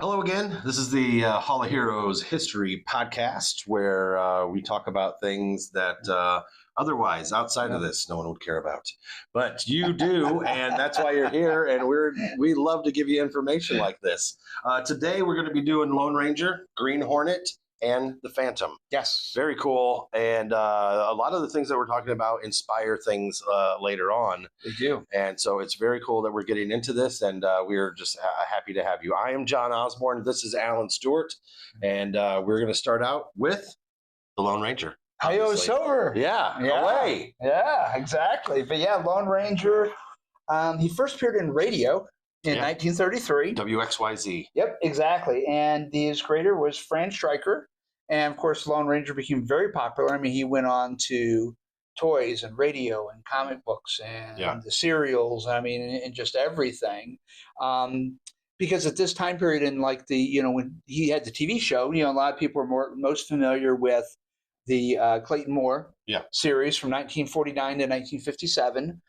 Hello again. This is the Hall of Heroes History Podcast, where we talk about things that otherwise, outside of this, no one would care about. But you do, and that's why you're here. And we love to give you information like this. Today, we're going to be doing Lone Ranger, Green Hornet, and the Phantom. Yes. Very cool. And a lot of the things that we're talking about inspire things later on. They do. And so it's very cool that we're getting into this, and we're just happy to have you. I am John Osborne. This is Alan Stewart, and we're going to start out with the Lone Ranger. Hi-yo Silver. Yeah, away. Yeah, exactly. But yeah, Lone Ranger, he first appeared in radio in 1933. WXYZ. Yep, exactly. And his creator was Fran Stryker. And of course, Lone Ranger became very popular. I mean, he went on to toys and radio and comic books and the serials. I mean, and just everything. Because at this time period, in like when he had the TV show, a lot of people are most familiar with the Clayton Moore series from 1949 to 1957,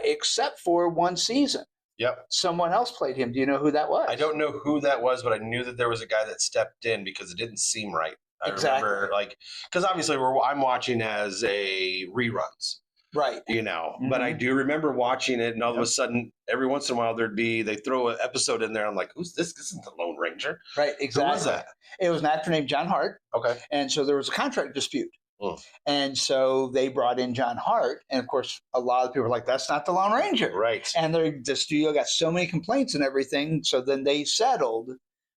except for one season. Yep. Someone else played him. Do you know who that was? I don't know who that was, but I knew that there was a guy that stepped in because it didn't seem right. I remember, because obviously I'm watching as a reruns. Right. But I do remember watching it, and all of a sudden, every once in a while, they throw an episode in there. I'm like, who's this? This isn't the Lone Ranger. Right, exactly. Who was that? It was an actor named John Hart. Okay. And so there was a contract dispute. And so they brought in John Hart. And of course, a lot of people were like, that's not the Lone Ranger. Right. And the studio got so many complaints and everything. So then they settled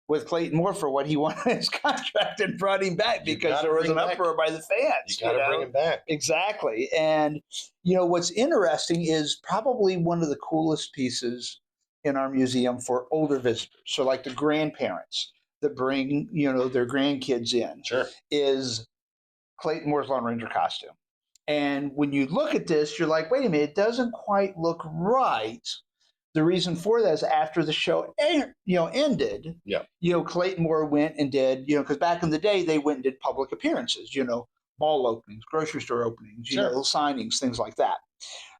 with Clayton Moore for what he wanted in his contract and brought him back because there was an uproar by the fans. You got to bring him back. Exactly. And, what's interesting is probably one of the coolest pieces in our museum for older visitors. So like the grandparents that bring, their grandkids in is Clayton Moore's Lone Ranger costume. And when you look at this, you're like, wait a minute, it doesn't quite look right. The reason for that is after the show ended, Clayton Moore went and did, because back in the day, they went and did public appearances, mall openings, grocery store openings, signings, things like that.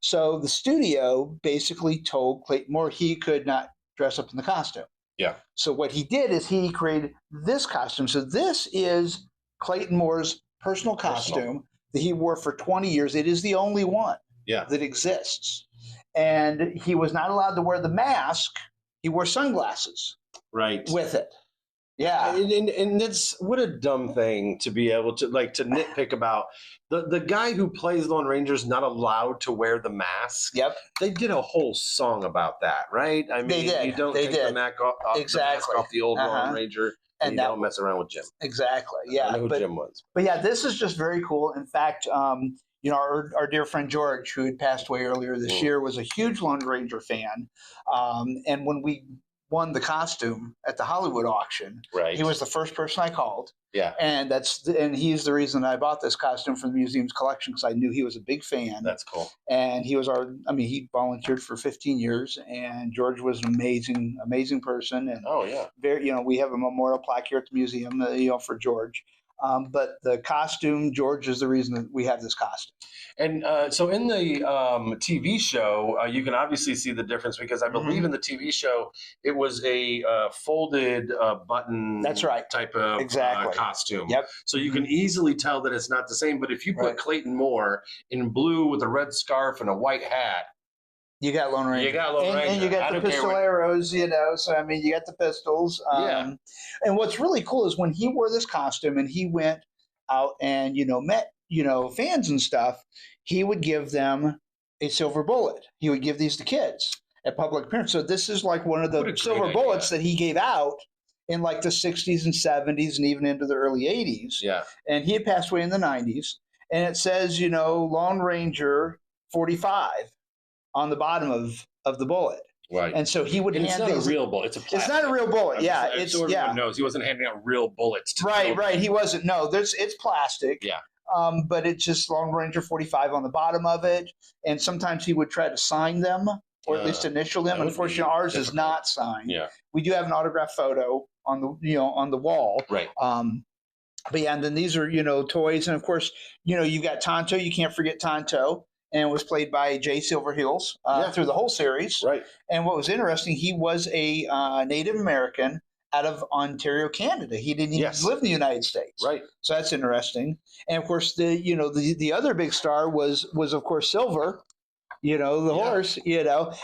So the studio basically told Clayton Moore he could not dress up in the costume. Yeah. So what he did is he created this costume. So this is Clayton Moore's personal costume that he wore for 20 years. It is the only one that exists. And he was not allowed to wear the mask. He wore sunglasses with it. Yeah. And that's what a dumb thing to be able to to nitpick about. The guy who plays Lone Ranger is not allowed to wear the mask. Yep. They did a whole song about that, right? I mean, they did. You don't take the mask off the old Lone Ranger. And you don't mess around with Jim. Exactly. Yeah. I know who Jim was. But yeah, this is just very cool. In fact, our dear friend George, who had passed away earlier this year, was a huge Lone Ranger fan. And when we won the costume at the Hollywood auction, he was the first person I called. Yeah. And he's the reason I bought this costume from the museum's collection, because I knew he was a big fan. That's cool. And he was he volunteered for 15 years, and George was an amazing, amazing person. And we have a memorial plaque here at the museum, for George. But the costume, George is the reason that we have this costume. And so in the TV show, you can obviously see the difference, because I believe in the TV show, it was a folded button type of costume. Yep. So you can easily tell that it's not the same. But if you put Clayton Moore in blue with a red scarf and a white hat, you got Lone Ranger. And you got the pistoleros, so I mean, you got the pistols. And what's really cool is when he wore this costume and he went out and, met, fans and stuff, he would give them a silver bullet. He would give these to kids at public appearances. So this is like one of the silver bullets that he gave out in like the 60s and 70s and even into the early 80s. Yeah. And he had passed away in the 90s. And it says, Lone Ranger 45. On the bottom of the bullet. Right. And so he would hand these. It's not a real bullet. It's a plastic. It's not a real bullet. Everyone knows he wasn't handing out real bullets. Right. He wasn't. No, it's plastic. Yeah. But it's just Lone Ranger 45 on the bottom of it. And sometimes he would try to sign them, or at least initial them. Unfortunately, ours is not signed. Yeah. We do have an autographed photo on the on the wall. Right. But yeah, and then these are toys, and of course you've got Tonto. You can't forget Tonto. And was played by Jay Silverheels through the whole series. Right. And what was interesting, he was a Native American out of Ontario, Canada. He didn't even live in the United States. Right. So that's interesting. And of course, the other big star was of course Silver, the horse,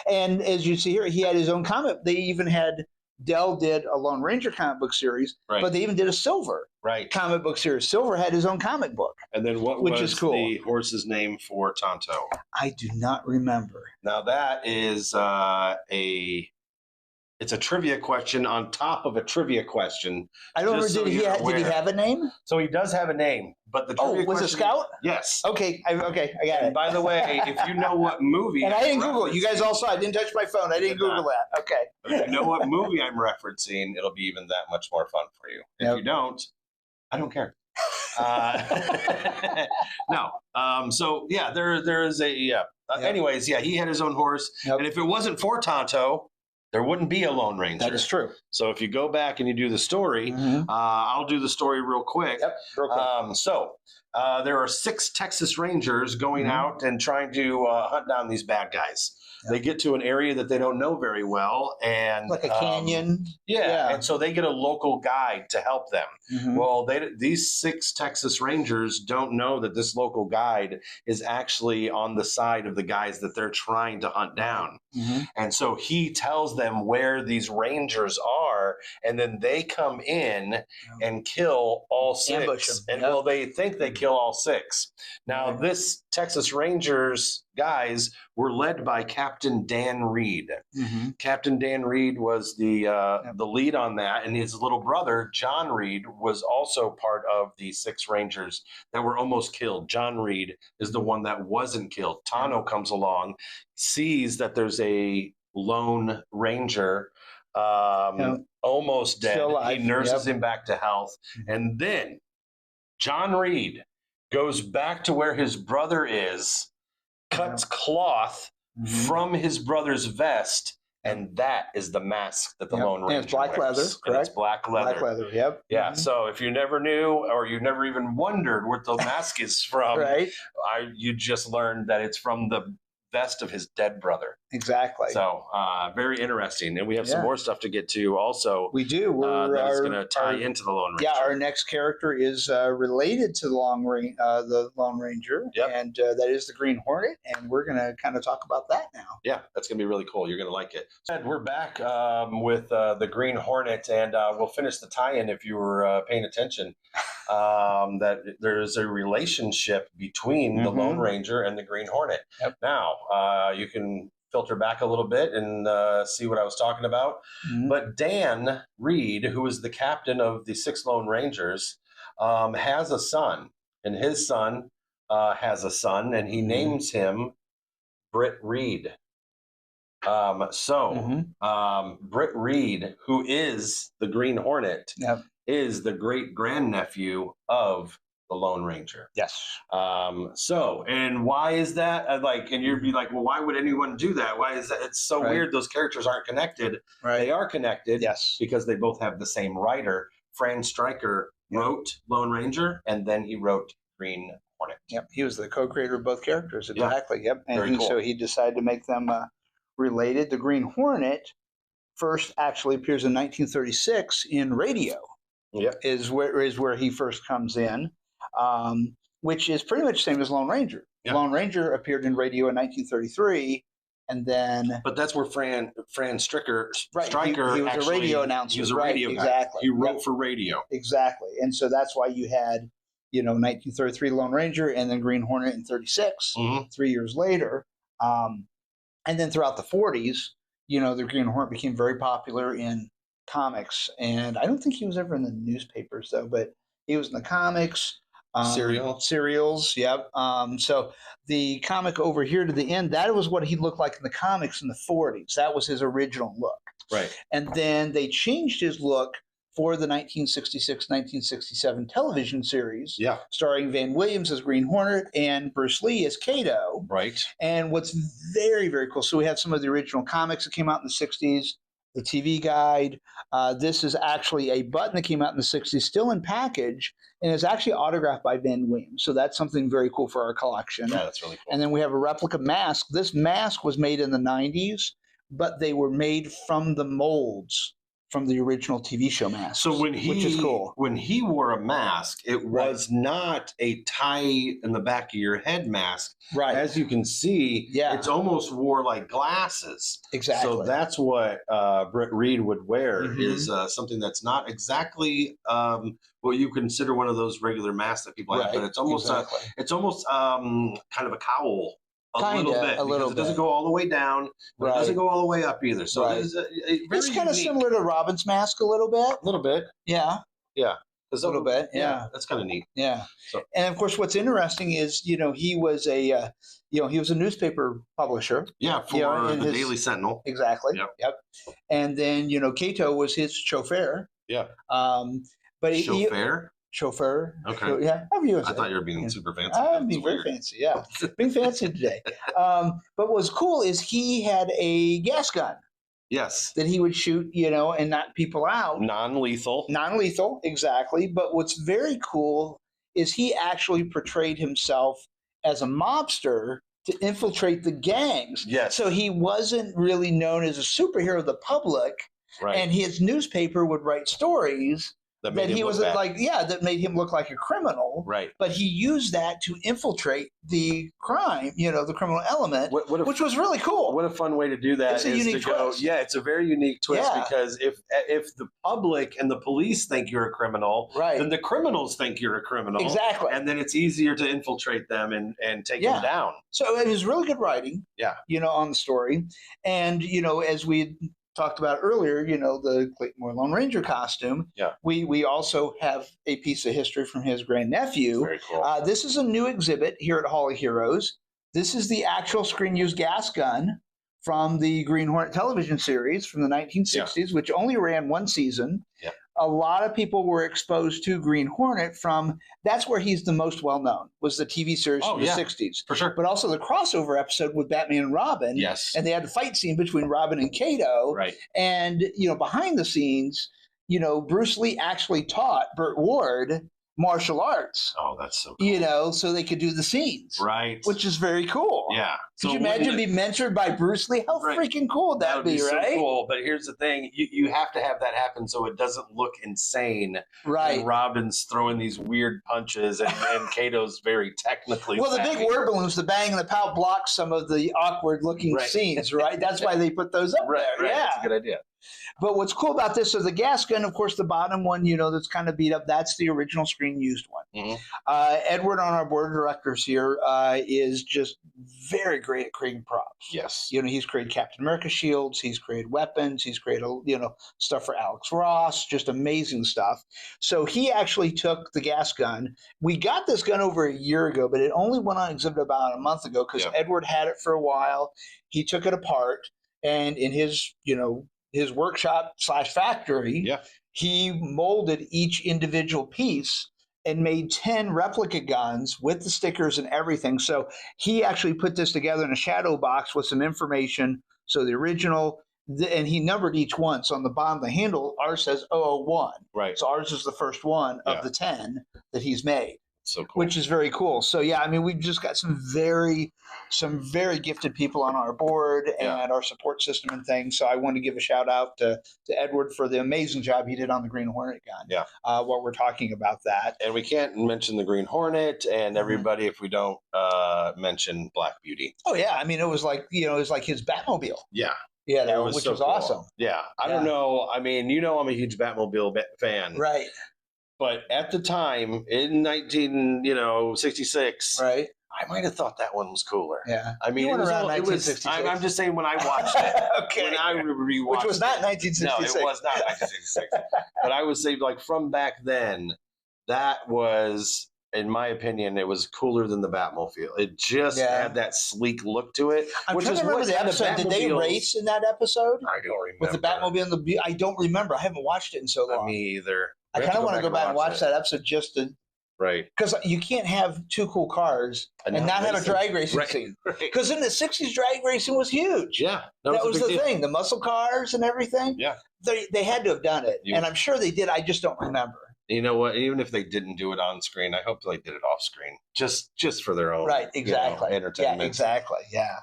and as you see here, he had his own comic. They even had Dell did a Lone Ranger comic book series, but they even did a Silver comic book series. Silver had his own comic book. And then what was the horse's name for Tonto? I do not remember. Now that is it's a trivia question on top of a trivia question. I don't remember. Did he have a name? So he does have a name, but the trivia was a Scout? Yes. Okay, I got it. By the way, if you know what movie, and I didn't Google it. You guys all saw. I didn't touch my phone. I didn't Google that. Okay. But if you know what movie I'm referencing, it'll be even that much more fun for you. If you don't, I don't care. No. So yeah, there is a anyways, he had his own horse, and if it wasn't for Tonto, there wouldn't be a Lone Ranger. That is true. So if you go back and you do the story, I'll do the story real quick. Yep, real quick. There are 6 Texas Rangers going out and trying to hunt down these bad guys. Yep. They get to an area that they don't know very well, and like a canyon. And so they get a local guide to help them. Well, these 6 Texas Rangers don't know that this local guide is actually on the side of the guys that they're trying to hunt down. And so he tells them where these Rangers are, and then they come in and kill all 6. Ambush them. And well, they think they kill all 6. Now, this Texas Rangers guys were led by Captain Dan Reed. Captain Dan Reed was the lead on that, and his little brother John Reed was also part of the 6 Rangers that were almost killed. John Reed is the one that wasn't killed. Tano comes along, sees that there's a Lone Ranger almost dead. He nurses him back to health, and then John Reed goes back to where his brother is, cuts cloth from his brother's vest, and that is the mask that the Lone Ranger wears. It's black leather, correct? And it's black leather. Black leather, yep. Yeah, so if you never knew or you never even wondered what the mask is from, you just learned that it's from the vest of his dead brother. Exactly. So very interesting. And we have some more stuff to get to also. We do. That is going to tie into the Lone Ranger. Yeah, our next character is related to the Lone Ranger, and that is the Green Hornet, and we're going to kind of talk about that now. Yeah, that's going to be really cool. You're going to like it. So we're back with the Green Hornet, and we'll finish the tie-in if you were paying attention. That there's a relationship between the Lone Ranger and the Green Hornet. Now, you can filter back a little bit and see what I was talking about. But Dan Reed, who is the captain of the 6 Lone Rangers, has a son, and his son has a son, and he names him Britt Reed. Britt Reed, who is the Green Hornet, is the great grandnephew of the Lone Ranger. Yes. And why is that? And you'd be like, well, why would anyone do that? Why is that? It's so weird. Those characters aren't connected. They are connected. Yes. Because they both have the same writer. Fran Stryker wrote Lone Ranger, and then he wrote Green Hornet. Yep. He was the co-creator of both characters. Exactly. Yeah. Yep. And so he decided to make them related. The Green Hornet first actually appears in 1936 in Radio. Is where he first comes in. Which is pretty much the same as Lone Ranger. Lone Ranger appeared in Radio in 1933, and then... But that's where Fran Stryker he was a radio announcer. He was a radio guy. Exactly. He wrote for radio. Exactly. And so that's why you had, 1933 Lone Ranger, and then Green Hornet in 36, 3 years later. And then throughout the 40s, the Green Hornet became very popular in comics. And I don't think he was ever in the newspapers, though, but he was in the comics. Serials, yep. So the comic over here to the end, that was what he looked like in the comics in the 40s. That was his original look. Right. And then they changed his look for the 1966-1967 television series, starring Van Williams as Green Hornet and Bruce Lee as Kato. Right. And what's very, very cool, so we have some of the original comics that came out in the 60s, the TV guide. This is actually a button that came out in the 60s, still in package, and is actually autographed by Van Williams. So that's something very cool for our collection. Yeah, that's really cool. And then we have a replica mask. This mask was made in the 90s, but they were made from the molds from the original TV show mask. So which is cool. when he wore a mask, it was not a tie in the back of your head mask. Right. As you can see, it's almost wore like glasses. Exactly. So that's what Britt Reed would wear is something that's not exactly what you consider one of those regular masks that people have, but it's almost kind of a cowl. A little bit. It doesn't go all the way down, but it doesn't go all the way up either. So it's kind of similar to Robin's mask a little bit. A little bit. Yeah. Yeah. A little bit. Yeah. That's kind of neat. Yeah. So. And of course, what's interesting is, he was a newspaper publisher. Yeah. For the Daily Sentinel. Exactly. Yep. And then, Cato was his chauffeur. Yeah. But Chauffeur? Okay. Yeah. I thought you were being super fancy. I'm being very fancy. Yeah. Being fancy today. But what's cool is he had a gas gun. Yes. That he would shoot, and knock people out. Non-lethal. Non-lethal, exactly. But what's very cool is he actually portrayed himself as a mobster to infiltrate the gangs. Yes. So he wasn't really known as a superhero of the public. Right. And his newspaper would write stories that he was that made him look like a criminal. Right. But he used that to infiltrate the crime, the criminal element, which was really cool. What a fun way to do that. It's a unique twist. Yeah, it's a very unique twist because if the public and the police think you're a criminal, then the criminals think you're a criminal. Exactly. And then it's easier to infiltrate them and take them down. So it was really good writing. Yeah. On the story. And, as we talked about earlier, the Clayton Moore Lone Ranger costume. Yeah. We also have a piece of history from his grandnephew. Very cool. This is a new exhibit here at Hall of Heroes. This is the actual screen-used gas gun from the Green Hornet television series from the 1960s, which only ran one season. Yeah. A lot of people were exposed to Green Hornet that's where he's the most well-known, was the TV series from the 60s. For sure. But also the crossover episode with Batman and Robin. Yes. And they had a fight scene between Robin and Cato. Right. And, behind the scenes, Bruce Lee actually taught Burt Ward martial arts. Oh, that's so cool. So they could do the scenes. Right. Which is very cool. Yeah. Could you imagine being mentored by Bruce Lee? How freaking cool would that be, right? So cool. But here's the thing. You have to have that happen so it doesn't look insane. Right. And Robin's throwing these weird punches and Cato's very technically Well, the big word balloons, the bang and the pow blocks some of the awkward looking scenes, right? That's why they put those up there. Right. Yeah. That's a good idea. But what's cool about this is the gas gun, of course, the bottom one, that's kind of beat up, that's the original screen used one. Mm-hmm. Edward on our board of directors here is just very great at creating props. Yes. He's created Captain America shields, he's created weapons, he's created, stuff for Alex Ross, just amazing stuff. So he actually took the gas gun. We got this gun over a year ago, but it only went on exhibit about a month ago because Edward had it for a while. He took it apart, and in his, his workshop / factory, he molded each individual piece and made 10 replica guns with the stickers and everything. So he actually put this together in a shadow box with some information. So the original, and he numbered each one. So on the bottom of the handle, ours says 001. Right. So ours is the first one of the 10 that he's made. So cool. Which is very cool. So we've just got some very gifted people on our board and our support system and things. So I want to give a shout out to Edward for the amazing job he did on the Green Hornet gun. Yeah. While we're talking about that. And we can't mention the Green Hornet and everybody if we don't mention Black Beauty. Oh yeah. It was like, it was like his Batmobile. Yeah. Yeah, which was awesome. Yeah. I don't know. I'm a huge Batmobile fan. Right. But at the time, in 1966, right, I might have thought that one was cooler. Yeah, it was around 1966. I'm just saying when I watched it, okay, when I rewatched, which was not 1966. No, it was not 1966. But I would say, from back then, that was, in my opinion, it was cooler than the Batmobile. It just had that sleek look to it. I'm trying to remember the episode. Did they race in that episode? I don't remember. With the Batmobile and I don't remember. I haven't watched it in so long. Me either. I kind of want to go back and watch that episode just to, because you can't have two cool cars and not have a drag racing scene. Because in the 60s, drag racing was huge. Yeah. That was the thing. The muscle cars and everything. Yeah. They had to have done it. And I'm sure they did. I just don't remember. You know what? Even if they didn't do it on screen, I hope they did it off screen, just for their own exactly entertainment. Yeah, exactly. Yeah.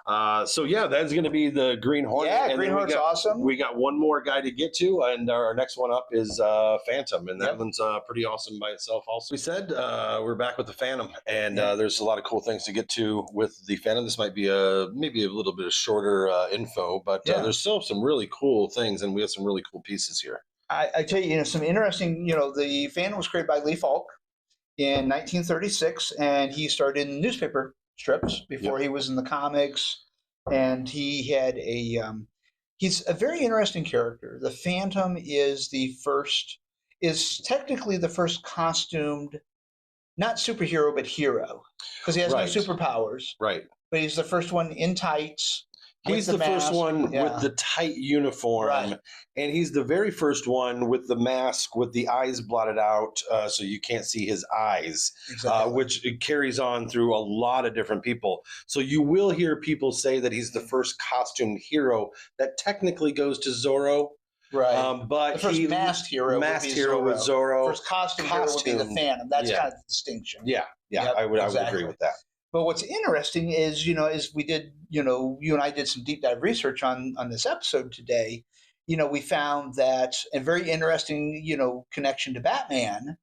So yeah, that's going to be the Green Hornet. Yeah, and Green then Hornet's awesome. We got one more guy to get to, and our next one up is Phantom, and that Yep. one's pretty awesome by itself. Also, we said we're back with the Phantom, and Yeah. there's a lot of cool things to get to with the Phantom. This might be maybe a little bit of shorter info, but Yeah. there's still some really cool things, and we have some really cool pieces here. I tell you, some interesting, the Phantom was created by Lee Falk in 1936, and he started in newspaper strips before he was in the comics. And he had he's a very interesting character. The Phantom is technically the first costumed, not superhero, but hero, because he has Right. no superpowers. Right. But he's the first one in tights. He's the first one with the tight uniform, Right. and he's the very first one with the mask with the eyes blotted out, so you can't see his eyes, Exactly. which it carries on through a lot of different people. So you will hear people say that he's the first costumed hero. That technically goes to Zorro, Right. but The first masked hero was Zorro. First costume hero would be the Phantom. That's Yeah. kind of the distinction. Yeah, Yep, I would exactly. agree with that. But what's interesting is, as we did, you and I did some deep dive research on this episode today, we found that a very interesting, connection to Batman,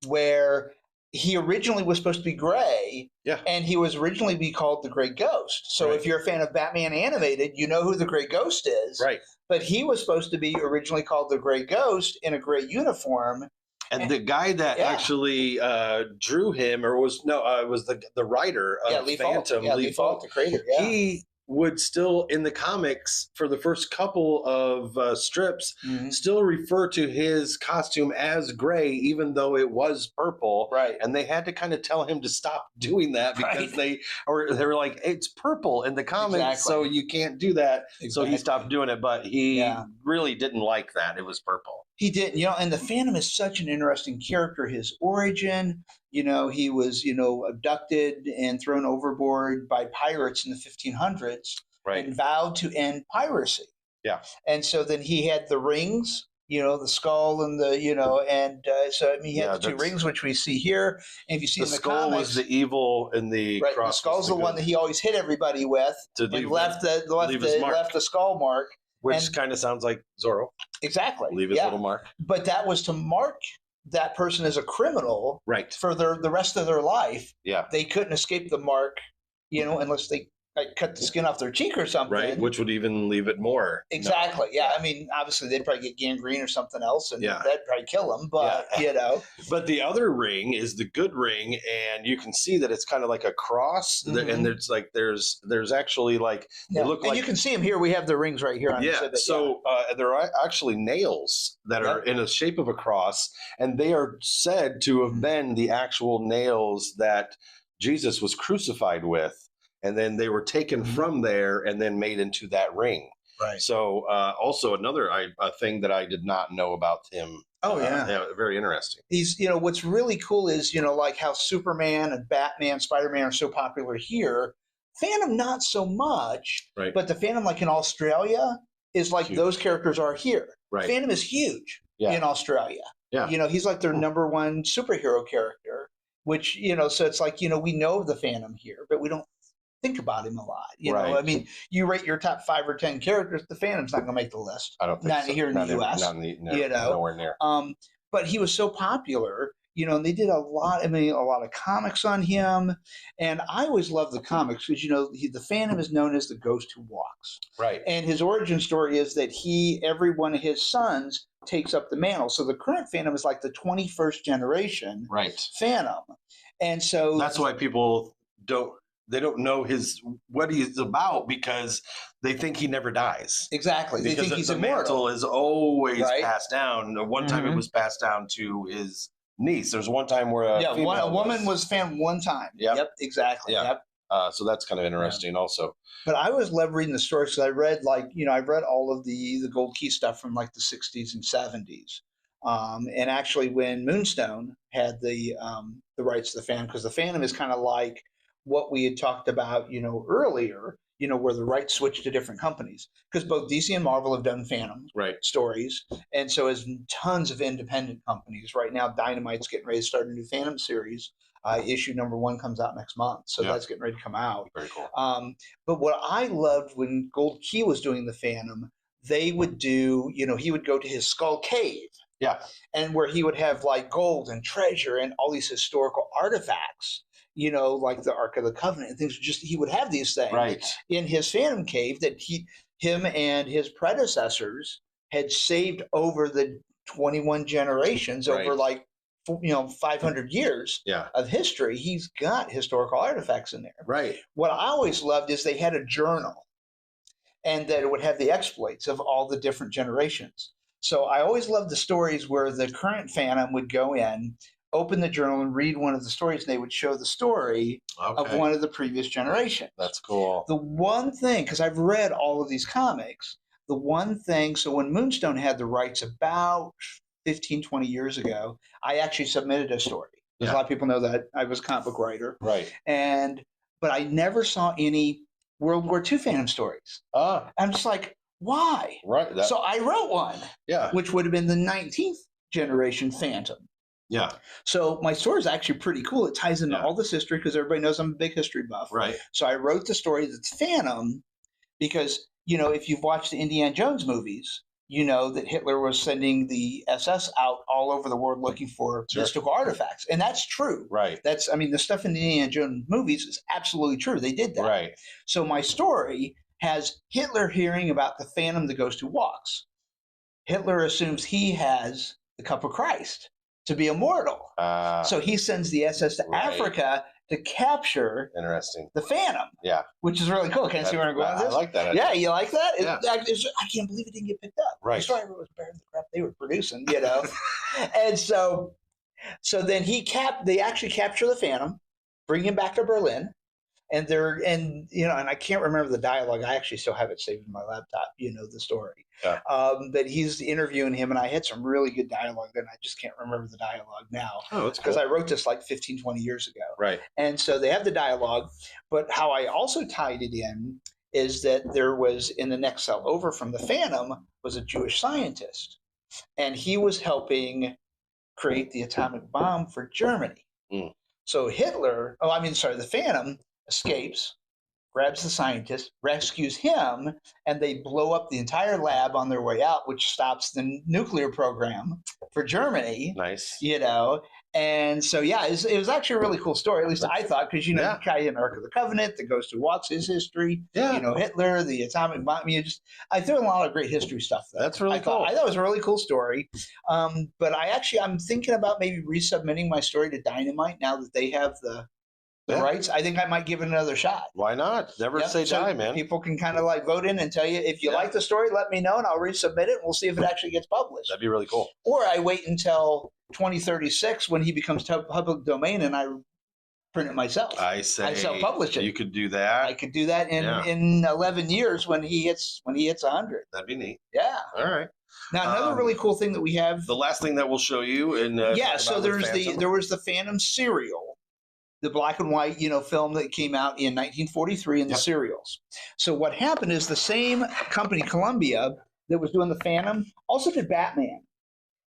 where he originally was supposed to be gray, Yeah. and he was originally be called the Gray Ghost. So Right. if you're a fan of Batman animated, you know who the Gray Ghost is. Right. But he was supposed to be originally called the Gray Ghost in a gray uniform. And the guy that actually drew him, or was the writer of Lee Phantom, Falk. Lee Falk, the creator. Yeah. he would still, in the comics, for the first couple of strips, still refer to his costume as gray, even though it was purple. Right. And they had to kind of tell him to stop doing that because they were like, it's purple in the comics, so you can't do that. Exactly. So he stopped doing it, but he really didn't like that. It was purple. He didn't, and the Phantom is such an interesting character. His origin, he was, abducted and thrown overboard by pirates in the 1500s, right, and vowed to end piracy. Yeah. And so then he had the rings, the skull and the, so he had the two rings, which we see here. And if you see the in the skull comics, was the evil, and the right, cross the skull's was the one that he always hit everybody with, to and left the skull mark. Which kind of sounds like Zorro. Exactly. Leave his little mark. But that was to mark that person as a criminal, right, for the rest of their life. Yeah. They couldn't escape the mark, unless they cut the skin off their cheek or something. Right, which would even leave it more. Exactly. Yeah. I mean, obviously they'd probably get gangrene or something else, and that'd probably kill them. But But the other ring is the good ring, and you can see that it's kind of like a cross, and there's actually like they look like, you can see them here. We have the rings right here on exhibit. So there are actually nails that are in a shape of a cross, and they are said to have been the actual nails that Jesus was crucified with. And then they were taken from there and then made into that ring. Right. So also another thing that I did not know about him. Oh, very interesting. He's, what's really cool is, like how Superman and Batman, Spider-Man are so popular here. Phantom, not so much. Right. But the Phantom, like in Australia, is like huge. Those characters are here. Right. Phantom is huge in Australia. Yeah. He's like their number one superhero character, which, so it's like, we know the Phantom here, but we don't think about him a lot. I mean, you rate your top 5 or 10 characters, the Phantom's not going to make the list. I don't think not so. Here in the U.S. Nowhere near. But he was so popular, and they did a lot of comics on him. And I always loved the comics because, the Phantom is known as the ghost who walks. Right. And his origin story is that every one of his sons takes up the mantle. So the current Phantom is like the 21st generation Phantom. And so that's why people don't know what he's about, because they think he never dies. Exactly. They think he's immortal. The mantle is always passed down. One time it was passed down to his niece. There's one time where a woman was found one time. Yep, exactly. Yeah. So that's kind of interesting also. But I always loved reading the stories because I read I've read all of the Gold Key stuff from like the 60s and 70s. And actually when Moonstone had the rights to the Phantom, because the Phantom is kind of like what we had talked about, earlier, where the rights switched to different companies, because both DC and Marvel have done Phantom stories. And so has tons of independent companies right now. Dynamite's getting ready to start a new Phantom series. Issue number 1 comes out next month, so that's getting ready to come out. Very cool. But what I loved when Gold Key was doing the Phantom, they would do, he would go to his Skull Cave. Yeah. And where he would have like gold and treasure and all these historical artifacts, like the Ark of the Covenant and things. He would have these things in his Phantom Cave that him and his predecessors had saved over the 21 generations, over like 500 years of history. He's got historical artifacts in there. Right. What I always loved is they had a journal, and that it would have the exploits of all the different generations. So I always loved the stories where the current Phantom would go in, open the journal, and read one of the stories, and they would show the story of one of the previous generations. That's cool. The one thing, because I've read all of these comics, so when Moonstone had the rights about 15, 20 years ago, I actually submitted a story. Because a lot of people know that I was a comic book writer. Right. But I never saw any World War II Phantom stories. I'm just like, why? Right. So I wrote one, which would have been the 19th generation Phantom. Yeah. So my story is actually pretty cool. It ties into all this history because everybody knows I'm a big history buff. Right. So I wrote the story that's Phantom because, if you've watched the Indiana Jones movies, you know that Hitler was sending the SS out all over the world looking for mystical artifacts. And that's true. Right. The stuff in the Indiana Jones movies is absolutely true. They did that. Right. So my story has Hitler hearing about the Phantom that goes to walks. Hitler assumes he has the Cup of Christ to be immortal. So he sends the SS to Africa to capture the Phantom. Yeah. Which is really cool. Can you see where I'm going with this? I like that. Yeah, you like that? Yeah. I can't believe it didn't get picked up. Right. The story was better than the crap they were producing, And so then they actually capture the Phantom, bring him back to Berlin. And I can't remember the dialogue. I actually still have it saved in my laptop, the story. Yeah. But he's interviewing him, and I had some really good dialogue then. I just can't remember the dialogue now. Oh, that's because cool. I wrote this like 15, 20 years ago. Right. And so they have the dialogue. But how I also tied it in is that there was, in the next cell over from the Phantom, was a Jewish scientist. And he was helping create the atomic bomb for Germany. Mm. So the Phantom escapes, grabs the scientist, rescues him, and they blow up the entire lab on their way out, which stops the nuclear program for Germany. Nice. And so, it was actually a really cool story, at least I thought, because, you tie in Ark of the Covenant, that goes to Watts, his history, Hitler, the atomic bomb. I threw in a lot of great history stuff there. That's really cool. I thought it was a really cool story. But I'm thinking about maybe resubmitting my story to Dynamite now that they have the rights. I think I might give it another shot. Why not? Never say die, man. People can kind of vote in and tell you if you like the story, let me know, and I'll resubmit it. And we'll see if it actually gets published. That'd be really cool. Or I wait until 2036 when he becomes public domain, and I print it myself. I self-publish it. You could do that. I could do that in 11 years when he hits 100. That'd be neat. Yeah. All right. Now another really cool thing that we have. The last thing that we'll show you in so there was the Phantom serial. The black and white, film that came out in 1943 in the serials. So what happened is the same company, Columbia, that was doing the Phantom, also did Batman.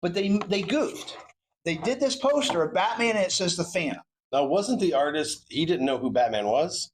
But they goofed. They did this poster of Batman and it says the Phantom. Now, wasn't the artist, he didn't know who Batman was?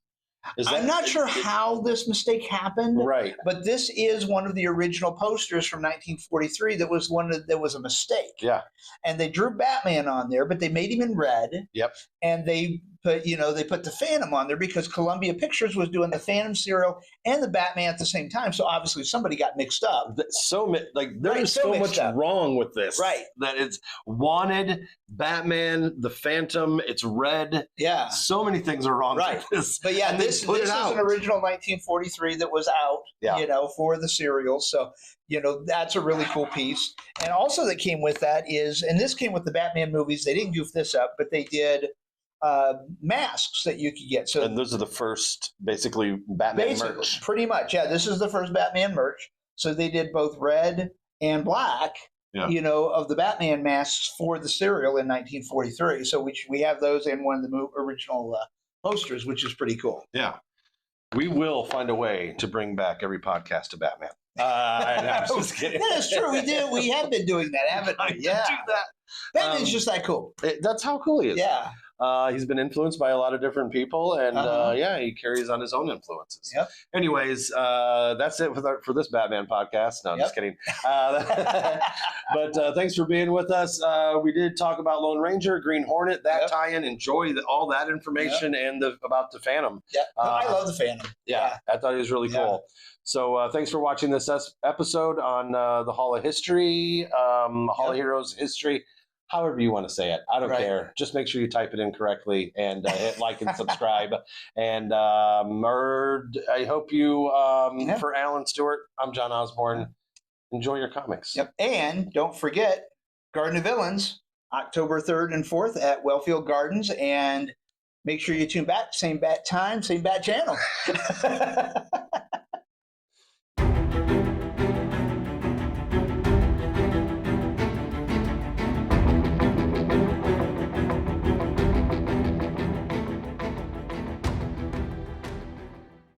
I'm not sure how this mistake happened. Right. But this is one of the original posters from 1943 that was a mistake. Yeah. And they drew Batman on there, but they made him in red. Yep. And they put the Phantom on there because Columbia Pictures was doing the Phantom serial and the Batman at the same time. So obviously somebody got mixed up. There is so much wrong with this. Right. That it's wanted Batman, the Phantom, it's red. Yeah. So many things are wrong with this. But yeah, this is an original 1943 that was out, for the serial. So, that's a really cool piece. And also that came with that and this came with the Batman movies. They didn't goof this up, but they did masks that you could get. And those are the first, basically, Batman merch. Pretty much, yeah. This is the first Batman merch. So they did both red and black, of the Batman masks for the serial in 1943. So we have those in one of the original posters, which is pretty cool. Yeah. We will find a way to bring back every podcast to Batman. I'm just kidding. That is true. We do. We have been doing that, haven't we? Yeah. Do that. Batman's just that cool. That's how cool he is. Yeah. he's been influenced by a lot of different people, and yeah, he carries on his own influences. Yep. Anyways, that's it for this Batman podcast. No, I'm just kidding. But thanks for being with us. We did talk about Lone Ranger, Green Hornet, that tie-in. Enjoy all that information and about the Phantom. Yeah, I love the Phantom. Yeah, I thought it was really cool. So thanks for watching this episode on the Hall of History, Hall of Heroes history. However you want to say it. I don't care. Just make sure you type it in correctly and hit like and subscribe. And I hope you, for Alan Stewart, I'm John Osborne. Enjoy your comics. Yep. And don't forget, Garden of Villains, October 3rd and 4th at Wellfield Gardens. And make sure you tune back. Same bat time, same bat channel.